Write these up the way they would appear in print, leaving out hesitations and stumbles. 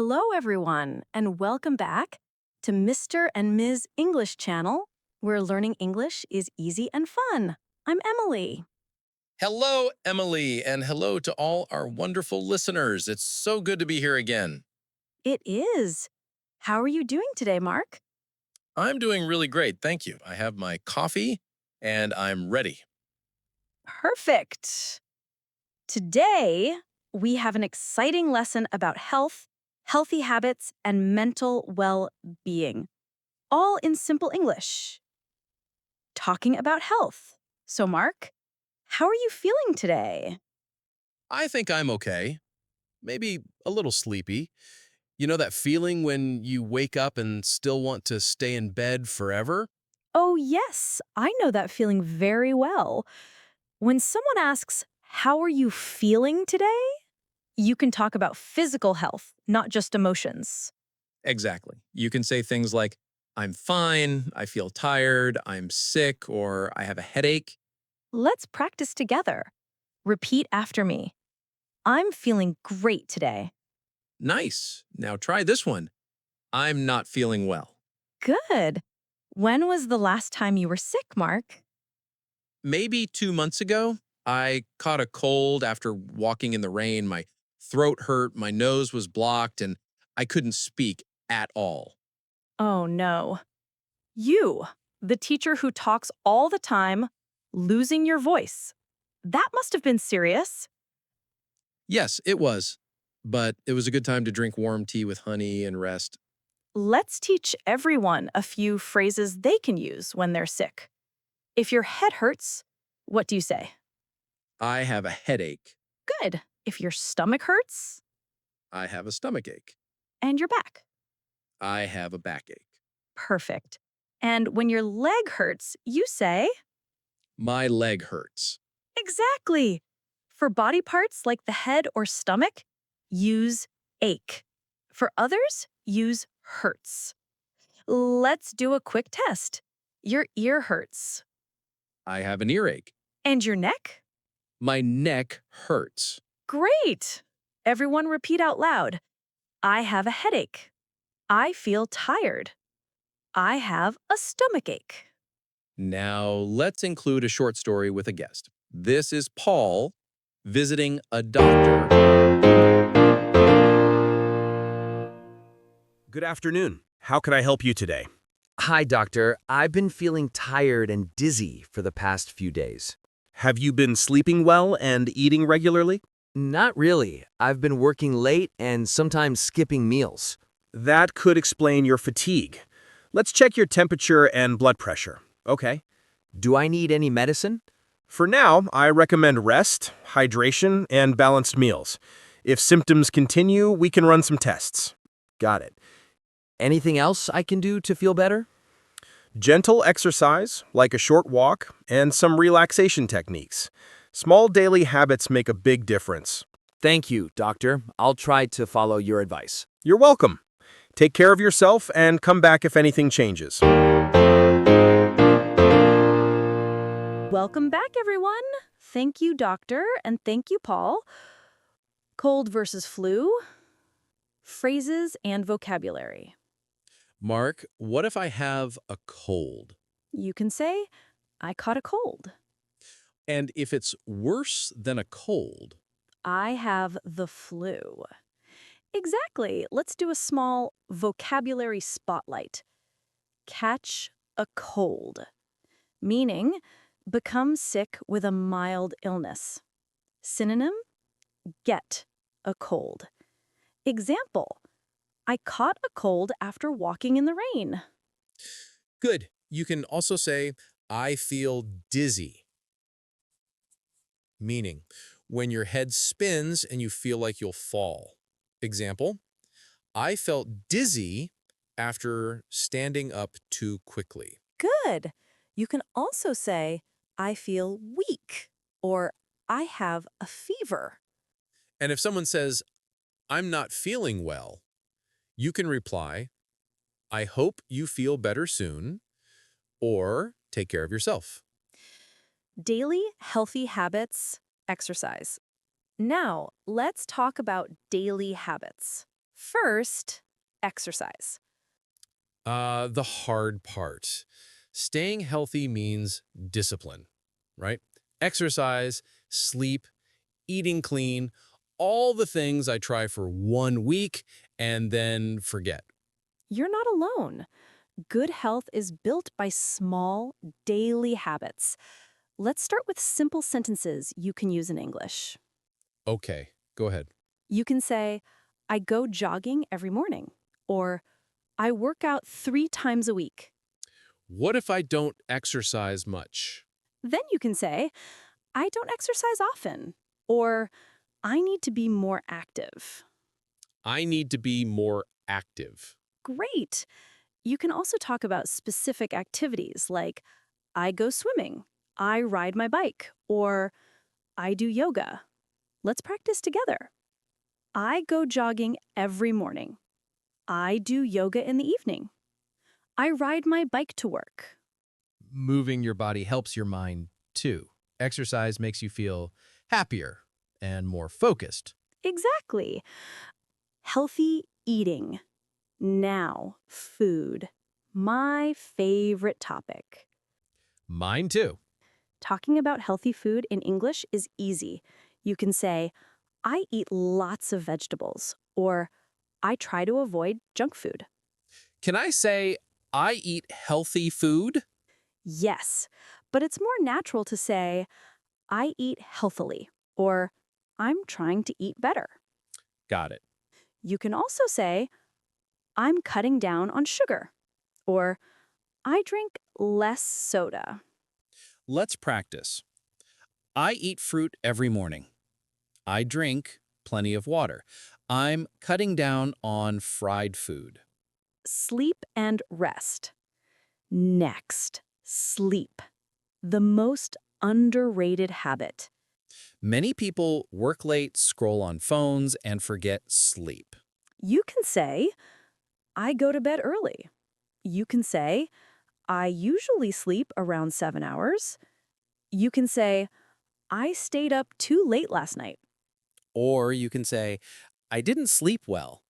Hello, everyone, and welcome back to Mr. and Ms. English channel, where learning English is easy and fun. I'm Emily. Hello, Emily, and hello to all our wonderful listeners. It's so good to be here again. It is. How are you doing today, Mark? I'm doing really great, thank you. I have my coffee and I'm ready. Perfect. Today, we have an exciting lesson about health, healthy habits, and mental well being, all in simple English. Talking about health. So, Mark, how are you feeling today? I think I'm okay, maybe a little sleepy. You know that feeling when you wake up and still want to stay in bed forever? Oh, yes, I know that feeling very well. When someone asks, how are you feeling today? You can talk about physical health, not just emotions. Exactly. You can say things like, I'm fine, I feel tired, I'm sick, or I have a headache. Let's practice together. Repeat after me. I'm feeling great today. Nice. Now try this one. I'm not feeling well. Good. When was the last time you were sick, Mark? Maybe 2 months ago, I caught a cold after walking in the rain. My throat hurt, my nose was blocked, and I couldn't speak at all. Oh, no. You, the teacher who talks all the time, losing your voice. That must have been serious. Yes, it was, but it was a good time to drink warm tea with honey and rest. Let's teach everyone a few phrases they can use when they're sick. If your head hurts, what do you say? I have a headache. Good. If your stomach hurts I have a stomach ache. and your back. I have a backache. Perfect. And when your leg hurts, you say, My leg hurts. exactly. For body parts like the head or stomach, use ache. For others, use hurts. Let's do a quick test. Your ear hurts. I have an earache. And your neck? My neck hurts. Great! Everyone repeat out loud. I have a headache. I feel tired. I have a stomachache. Now, let's include a short story with a guest. This is Paul visiting a doctor. Good afternoon. How can I help you today? Hi, doctor. I've been feeling tired and dizzy for the past few days. Have you been sleeping well and eating regularly? Not really. I've been working late and sometimes skipping meals. That could explain your fatigue. Let's check your temperature and blood pressure. Okay. Do I need any medicine? For now, I recommend rest, hydration, and balanced meals. If symptoms continue, we can run some tests. Got it. Anything else I can do to feel better? Gentle exercise, like a short walk, and some relaxation techniques. Small daily habits make a big difference. Thank you, doctor. I'll try to follow your advice. You're welcome. Take care of yourself and come back if anything changes. Welcome back, everyone. Thank you, doctor, and thank you, Paul. Cold versus flu, phrases and vocabulary. Mark, what if I have a cold? You can say, I caught a cold. And if it's worse than a cold, I have the flu. Exactly. Let's do a small vocabulary spotlight. Catch a cold, meaning become sick with a mild illness. Synonym, get a cold. Example, I caught a cold after walking in the rain. good. You can also say, I feel dizzy. Meaning, when your head spins and you feel like you'll fall. Example, I felt dizzy after standing up too quickly. Good. You can also say, I feel weak, or I have a fever. And if someone says, I'm not feeling well, you can reply, I hope you feel better soon, or take care of yourself. Daily healthy habits, exercise. Now, let's talk about daily habits. First, exercise. The hard part. Staying healthy means discipline, right? Exercise, sleep, eating clean, all the things I try for 1 week and then forget. You're not alone. Good health is built by small, daily habits. Let's start with simple sentences you can use in English. Okay, go ahead. You can say, I go jogging every morning, or I work out 3 times a week. What if I don't exercise much? Then you can say, I don't exercise often, or I need to be more active. I need to be more active. Great! You can also talk about specific activities like, I go swimming, I ride my bike, or I do yoga. Let's practice together. I go jogging every morning. I do yoga in the evening. I ride my bike to work. Moving your body helps your mind, too. Exercise makes you feel happier and more focused. Exactly. Healthy eating. Now, food. My favorite topic. Mine, too. Talking about healthy food in English is easy. You can say, I eat lots of vegetables, or I try to avoid junk food. Can I say, I eat healthy food? Yes, but it's more natural to say, I eat healthily, or I'm trying to eat better. Got it. You can also say, I'm cutting down on sugar, or I drink less soda. Let's practice. I eat fruit every morning. I drink plenty of water. I'm cutting down on fried food. Sleep and rest. Next, sleep. The most underrated habit. Many people work late, scroll on phones, and forget sleep. You can say, I go to bed early. You can say, I usually sleep around 7 hours. You can say, I stayed up too late last night. Or you can say, I didn't sleep well,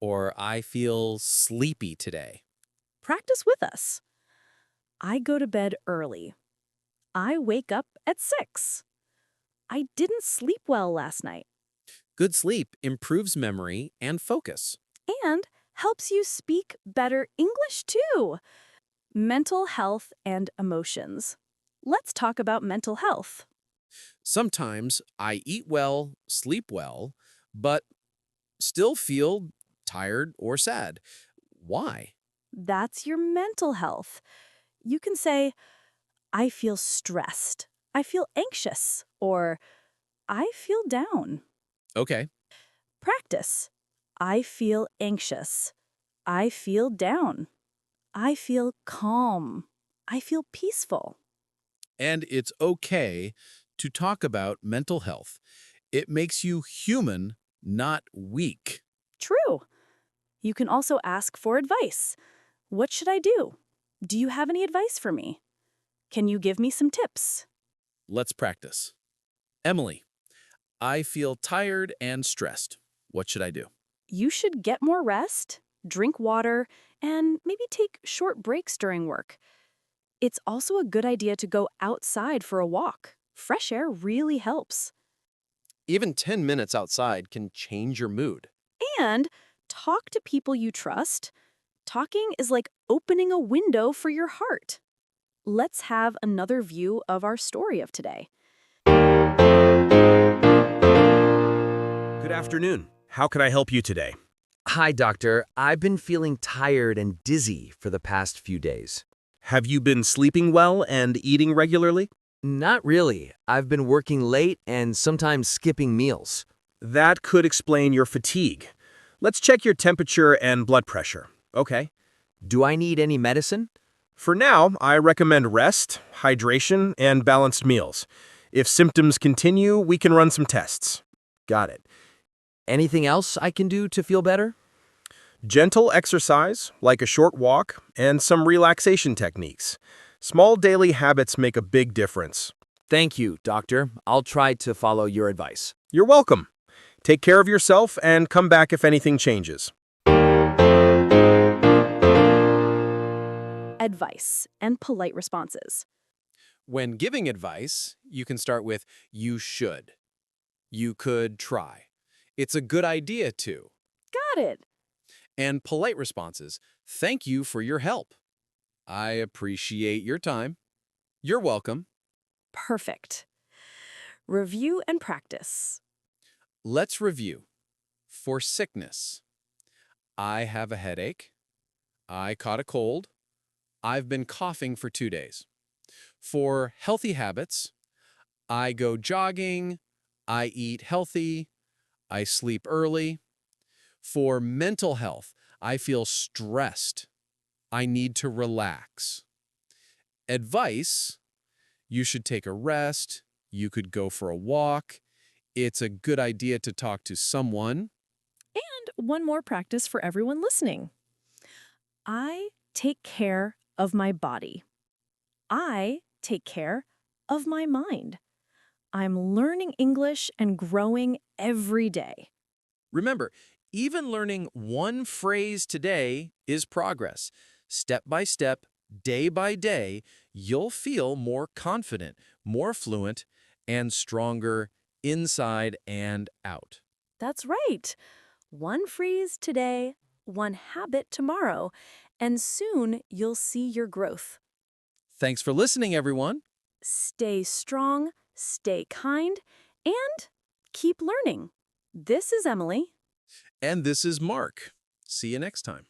or I feel sleepy today. Practice with us. I go to bed early. I wake up at 6. I didn't sleep well last night. Good sleep improves memory and focus. And helps you speak better English too. Mental health and emotions. Let's talk about mental health. Sometimes I eat well, sleep well, but still feel tired or sad. Why? That's your mental health. You can say, I feel stressed. I feel anxious. Or I feel down. Okay. Practice. I feel anxious. I feel down. I feel calm. I feel peaceful. And it's okay to talk about mental health. It makes you human, not weak. True. You can also ask for advice. What should I do? Do you have any advice for me? Can you give me some tips? Let's practice. Emily, I feel tired and stressed. What should I do? You should get more rest, drink water, and maybe take short breaks during work. It's also a good idea to go outside for a walk. Fresh air really helps. Even 10 minutes outside can change your mood. And talk to people you trust. Talking is like opening a window for your heart. Let's have another view of our story of today. Good afternoon. How can I help you today? Hi, doctor. I've been feeling tired and dizzy for the past few days. Have you been sleeping well and eating regularly? Not really. I've been working late and sometimes skipping meals. That could explain your fatigue. Let's check your temperature and blood pressure. Okay. Do I need any medicine? For now, I recommend rest, hydration, and balanced meals. If symptoms continue, we can run some tests. Got it. Anything else I can do to feel better? Gentle exercise, like a short walk, and some relaxation techniques. Small daily habits make a big difference. Thank you, doctor. I'll try to follow your advice. You're welcome. Take care of yourself and come back if anything changes. Advice and polite responses. When giving advice, you can start with you should. You could try. It's a good idea to. Got it. And polite responses, thank you for your help. I appreciate your time. You're welcome. Perfect. Review and practice. Let's review. For sickness, I have a headache. I caught a cold. I've been coughing for 2 days. For healthy habits, I go jogging. I eat healthy. I sleep early. For mental health, I feel stressed. I need to relax. Advice, you should take a rest. You could go for a walk. It's a good idea to talk to someone. And one more practice for everyone listening. I take care of my body. I take care of my mind. I'm learning English and growing every day. Remember, even learning one phrase today is progress. Step by step, day by day, you'll feel more confident, more fluent, and stronger inside and out. That's right. One phrase today, one habit tomorrow, and soon you'll see your growth. Thanks for listening, everyone. Stay strong, stay kind, and keep learning. This is Emily. And this is Mark. See you next time.